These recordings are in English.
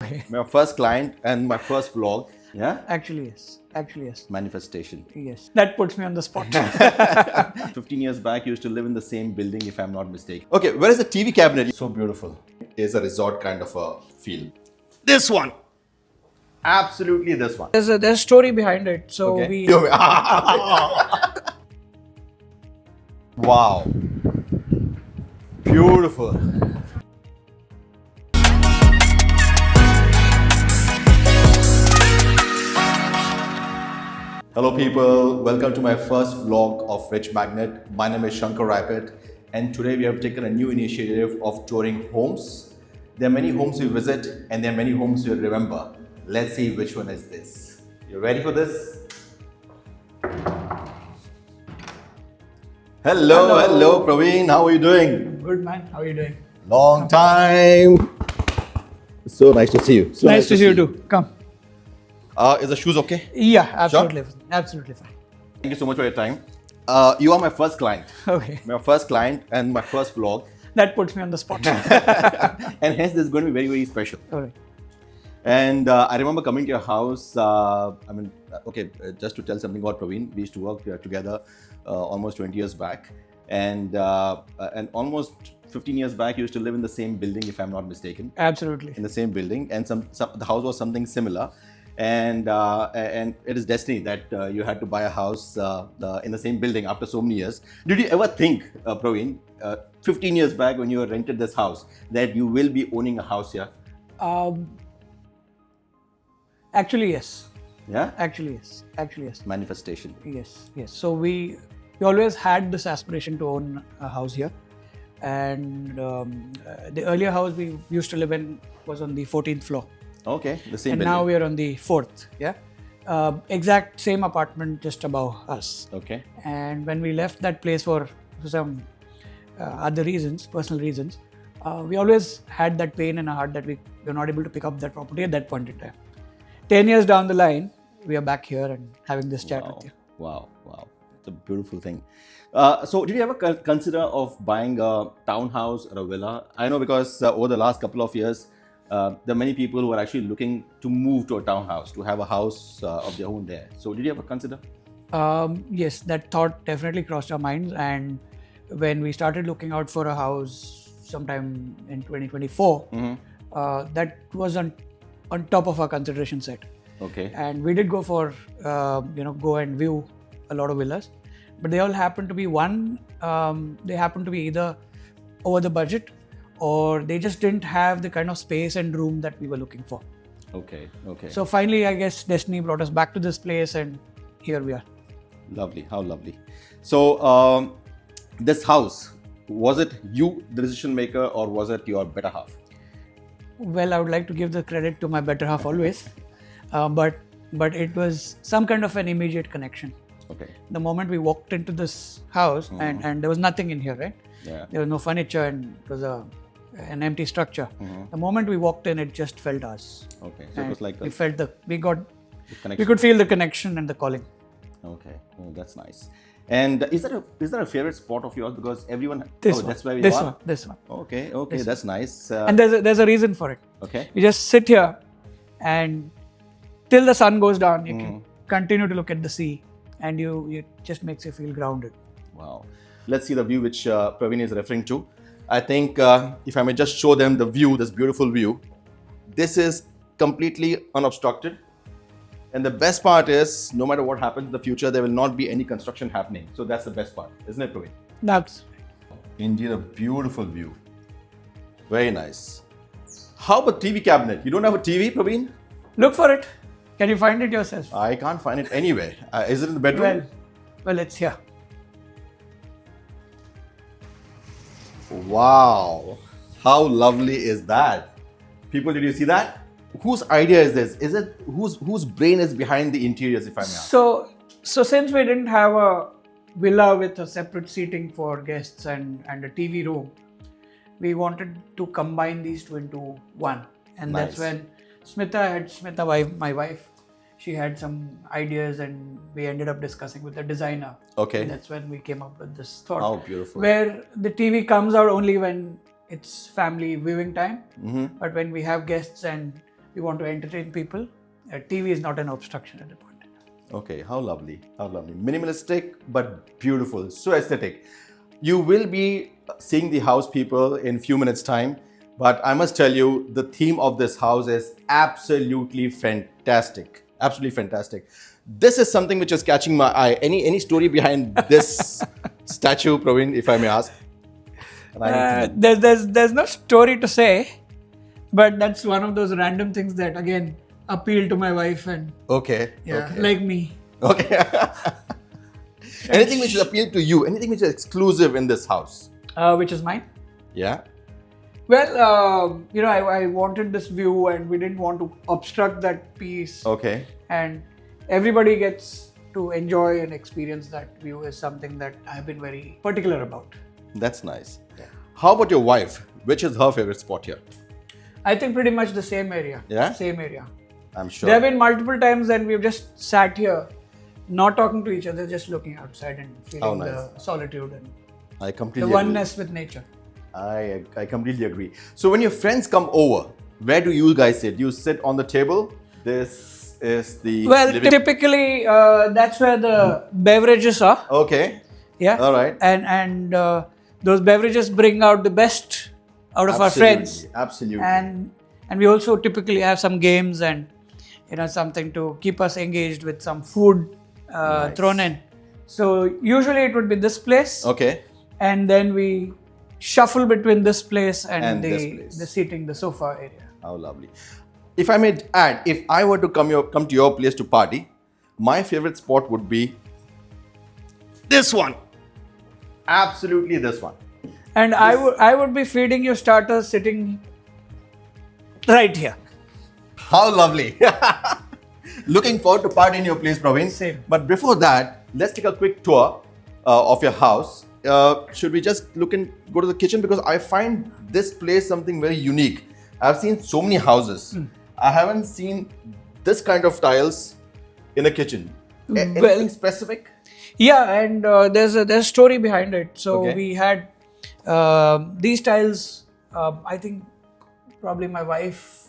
Okay. My first client and my first vlog. Yeah? Actually, yes. Manifestation. Yes. That puts me on the spot. 15 years back, you used to live in the same building, if I'm not mistaken. Okay, where is the TV cabinet? So beautiful. It's a resort kind of a feel. This one. Absolutely this one. There's a story behind it. So Okay. Wow. Beautiful. Hello people, welcome to my first vlog of Rich Magnet. My name is Shankar Raipet and today we have taken a new initiative of touring homes. There are many homes we visit and there are many homes we remember. Let's see which one is this. You ready for this? Hello Praveen, how are you doing? Good man, how are you doing? Long time. So nice to see you. So Nice to see you too. Come. Is the shoes okay? Yeah, absolutely. Sure? Absolutely fine. Thank you so much for your time. You are my first client. Okay. My first client and my first vlog. That puts me on the spot. And hence this is going to be very, very special. All right. And I remember coming to your house. Just to tell something about Praveen, we used to work together almost 20 years back. And almost 15 years back, you used to live in the same building, if I'm not mistaken. Absolutely. In the same building. And the house was something similar. And it is destiny that you had to buy a house in the same building after so many years. Did you ever think, Praveen, 15 years back when you rented this house, that you will be owning a house here? Actually, yes. Yeah? Actually, yes. Manifestation. Yes. So we always had this aspiration to own a house here. And the earlier house we used to live in was on the 14th floor. Okay, the same and building. Now we are on the 4th, yeah. Exact same apartment just above us. Okay. And when we left that place for some other reasons, personal reasons, we always had that pain in our heart that we were not able to pick up that property at that point in time. 10 years down the line, we are back here and having this chat with you. Wow. It's a beautiful thing. So did you ever consider of buying a townhouse or a villa? I know because over the last couple of years, there are many people who are actually looking to move to a townhouse, to have a house of their own there. So did you ever consider? Yes, that thought definitely crossed our minds. And when we started looking out for a house sometime in 2024, that was on top of our consideration set. Okay. And we did go for, go and view a lot of villas. But they all happened to be either over the budget, or they just didn't have the kind of space and room that we were looking for. Okay. So finally, I guess destiny brought us back to this place and here we are. Lovely, how lovely. So this house, was it you, the decision maker, or was it your better half? Well, I would like to give the credit to my better half always. But it was some kind of an immediate connection. Okay. The moment we walked into this house and there was nothing in here, right? Yeah. There was no furniture and it was an empty structure. The moment we walked in, it just felt us. Okay. So it was like we felt we connection. We could feel the connection and the calling. Okay. Oh, that's nice. And is there a favorite spot of yours? Because everyone. That's where this are. one. This one. Okay. That's nice. And there's a reason for it. Okay. You just sit here and till the sun goes down, you can continue to look at the sea, and it just makes you feel grounded. Wow. Let's see the view which Praveen is referring to. I think if I may just show them the view, this beautiful view. This is completely unobstructed. And the best part is, no matter what happens in the future, there will not be any construction happening. So that's the best part, isn't it, Praveen? That's Indeed, a beautiful view. Very nice. How about TV cabinet? You don't have a TV, Praveen? Look for it. Can you find it yourself? I can't find it anywhere. Is it in the bedroom? Well, it's here. Wow. How lovely is that? People, did you see that? Whose idea is this? Is it whose brain is behind the interiors, if I may ask? So since we didn't have a villa with a separate seating for guests and a TV room, we wanted to combine these two into one. And Nice. that's when Smita, my wife, she had some ideas and we ended up discussing with the designer. Okay. And that's when we came up with this thought. How beautiful. Where the TV comes out only when it's family viewing time. But when we have guests and we want to entertain people. TV is not an obstruction at the point. Okay, how lovely, how lovely. Minimalistic but beautiful, so aesthetic. You will be seeing the house, people, in few minutes time, but I must tell you, the theme of this house is absolutely fantastic. Absolutely fantastic. This is something which is catching my eye. Any story behind this statue, Praveen, if I may ask? There's no story to say, but that's one of those random things that again appeal to my wife and Okay. like me. Okay. Anything which is appealed to you, anything which is exclusive in this house? Which is mine. Yeah. Well, I wanted this view and we didn't want to obstruct that piece. Okay. And everybody gets to enjoy and experience that view is something that I've been very particular about. That's nice. Yeah. How about your wife? Which is her favorite spot here? I think pretty much the same area. Yeah? Same area. I'm sure. There have been multiple times when we've just sat here, not talking to each other, just looking outside and feeling the solitude and I completely the oneness with nature. I completely agree. So when your friends come over, where do you guys sit? Do you sit on the table? This is the typically that's where the beverages are. Okay. Yeah. All right. And those beverages bring out the best out of our friends. Absolutely. And we also typically have some games and something to keep us engaged with some food thrown in. So usually it would be this place. Okay. And then we shuffle between this place and the seating, the sofa area. How lovely. If I may add, if I were to come to your place to party, my favorite spot would be this one. Absolutely this one. And I would be feeding you starters sitting right here. How lovely. Looking forward to party in your place, Praveen. Same. But before that, let's take a quick tour of your house. Should we just go to the kitchen? Because I find this place something very unique. I've seen so many houses. I haven't seen this kind of tiles in a kitchen. Anything specific? Yeah, and there's a story behind it. So we had these tiles. I think probably my wife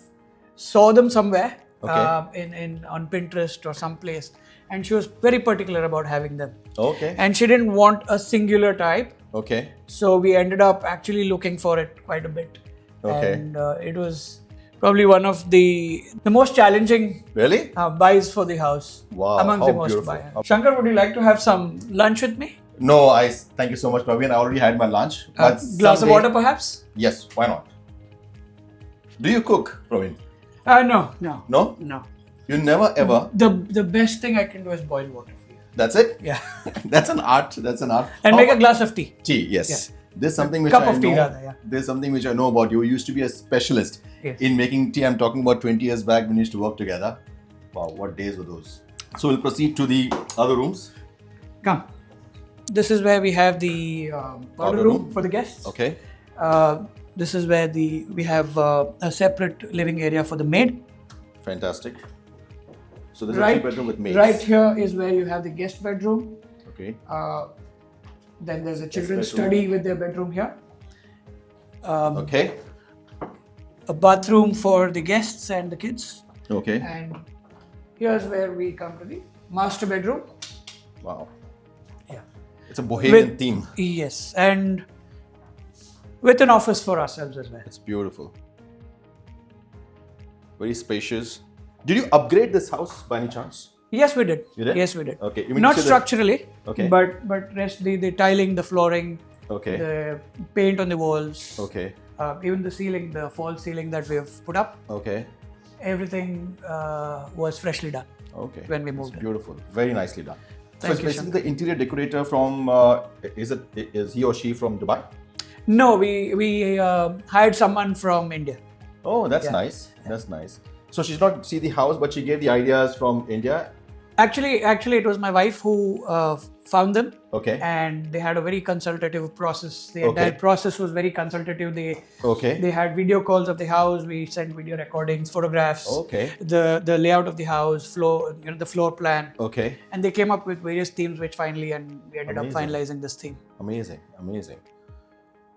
saw them somewhere on Pinterest or someplace, and she was very particular about having them. Okay. And she didn't want a singular type. Okay. So we ended up actually looking for it quite a bit. Okay. And it was probably one of the most challenging buys for the house. Wow. Among the most buys. Shankar, would you like to have some lunch with me? No, thank you so much, Praveen. I already had my lunch. A glass of water, perhaps? Yes, why not? Do you cook, Praveen? No. No? No. You never ever? The best thing I can do is boil water for you. That's it? Yeah. That's an art. And make a glass of tea. Tea, yes. Yeah. There's something which Cup I of tea know. rather, yeah. There's something which I know about you. You used to be a specialist Yes. in making tea. I'm talking about 20 years back when we used to work together. Wow, what days were those? So we'll proceed to the other rooms. Come. This is where we have the powder room for the guests. Okay. This is where we have a separate living area for the maid. Fantastic. So this is a 3-bedroom with maids. Right here is where you have the guest bedroom. Okay. Then there's a children's study with their bedroom here. Okay. A bathroom for the guests and the kids. Okay. And here's where we come to the master bedroom. Wow. Yeah. It's a bohemian theme. Yes. And with an office for ourselves as well. It's beautiful. Very spacious. Did you upgrade this house by any chance? Yes, we did. You did? Yes, we did. Okay. Not structurally. Okay. But rest the tiling, the flooring, okay. the paint on the walls. Okay. Even the ceiling, the false ceiling that we have put up. Okay. Everything was freshly done. Okay. When we moved in. Beautiful. Very nicely done. Thank so you, it's basically the interior decorator from, is he or she from Dubai? No, we hired someone from India. Oh, that's nice. Yeah. That's nice. So she did not see the house, but she gave the ideas from India. Actually, it was my wife who found them. Okay. And they had a very consultative process. The entire process was very consultative. They had video calls of the house. We sent video recordings, photographs. Okay. The layout of the house, the floor plan. Okay. And they came up with various themes, which finally, and we ended up finalizing this theme. Amazing, amazing.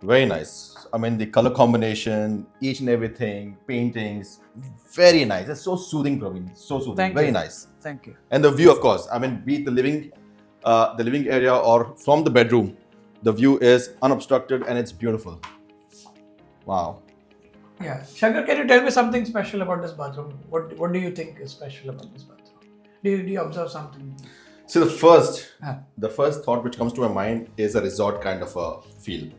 Very nice. I mean, the color combination, each and everything, paintings, very nice. It's so soothing, Praveen. So soothing. Thank Very you. nice. Thank you. And the view, of course. I mean, be it the living area or from the bedroom, the view is unobstructed and it's beautiful. Wow. Yeah. Shankar, can you tell me something special about this bathroom? What do you think is special about this bathroom? Do you observe something? So Ah. the first thought which comes to my mind is a resort kind of a feel.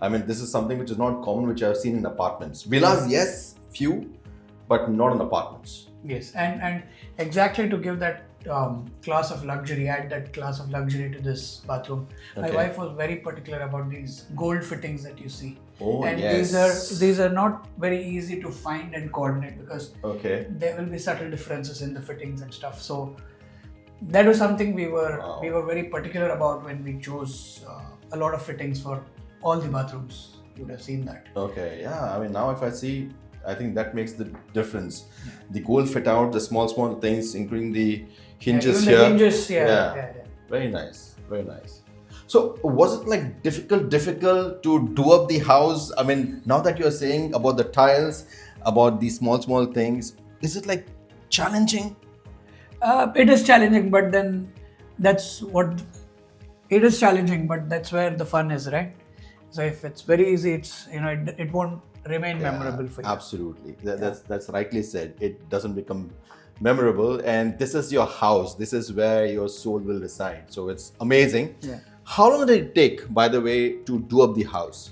I mean, this is something which is not common, which I've seen in apartments. Villas, yes, few, but not in apartments. Yes, and exactly to give that class of luxury, add that class of luxury to this bathroom. My Okay. wife was very particular about these gold fittings that you see. Oh, And yes. these are not very easy to find and coordinate because Okay. there will be subtle differences in the fittings and stuff. So that was something we were very particular about when we chose a lot of fittings for all the bathrooms. You would have seen that. Okay, yeah. I mean, now if I see, I think that makes the difference. The gold fit out, the small things, including the hinges Even the here. hinges, yeah. Very nice, very nice. So, was it like difficult to do up the house? I mean, now that you're saying about the tiles, about the small things, is it like challenging? It is challenging, but then that's what it is challenging, but that's where the fun is, right? So if it's very easy, it's it won't remain memorable for you. Absolutely. That's rightly said. It doesn't become memorable, and this is your house. This is where your soul will reside. So it's amazing. Yeah. How long did it take, by the way, to do up the house?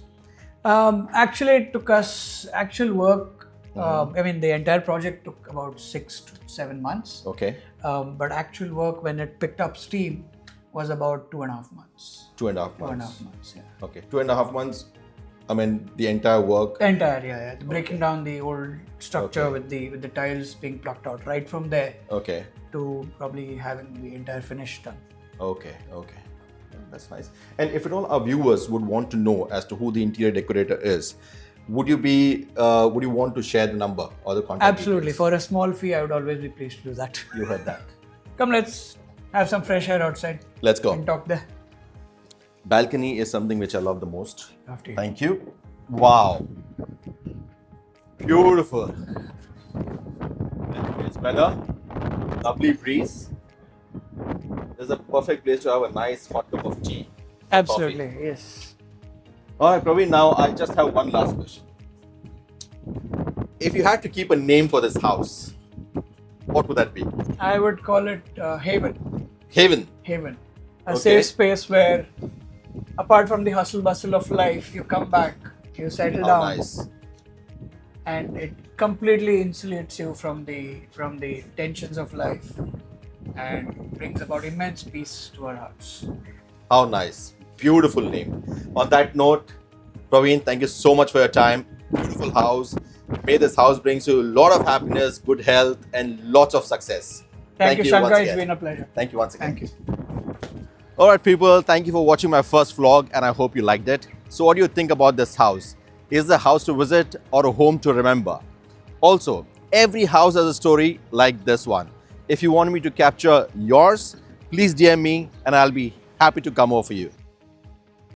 Actually, it took us actual work. I mean, the entire project took about 6 to 7 months. Okay. But actual work when it picked up steam was about 2.5 months. 2.5 months. 2.5 months, yeah. Okay. 2.5 months. I mean, the entire work. Entire, yeah. Breaking down the old structure Okay. with the tiles being plucked out right from there Okay. to probably having the entire finish done. Okay. That's nice. And if at all our viewers would want to know as to who the interior decorator is, would you want to share the number or the contact Absolutely. details? For a small fee, I would always be pleased to do that. You heard that. Come, let's have some fresh air outside Let's go. and talk there. Balcony is something which I love the most. After you. Thank you. Wow. Beautiful. It's weather. Lovely breeze. This is a perfect place to have a nice hot cup of tea. Absolutely, Coffee. yes. All right, Praveen, now I just have one last question. If you had to keep a name for this house, what would that be? I would call it Haven. Haven. Haven. A Okay. safe space where, apart from the hustle bustle of life, you come back, you settle How down, nice. and it completely insulates you from the tensions of life and brings about immense peace to our hearts. How nice. Beautiful name. On that note, Praveen, thank you so much for your time. Beautiful house. May this house brings you a lot of happiness, good health, and lots of success. Thank you, once Shankar. It's again. been a pleasure. Thank you once again. Thank you. Alright people, thank you for watching my first vlog and I hope you liked it. So what do you think about this house? Is it a house to visit or a home to remember? Also, every house has a story like this one. If you want me to capture yours, please DM me and I'll be happy to come over for you.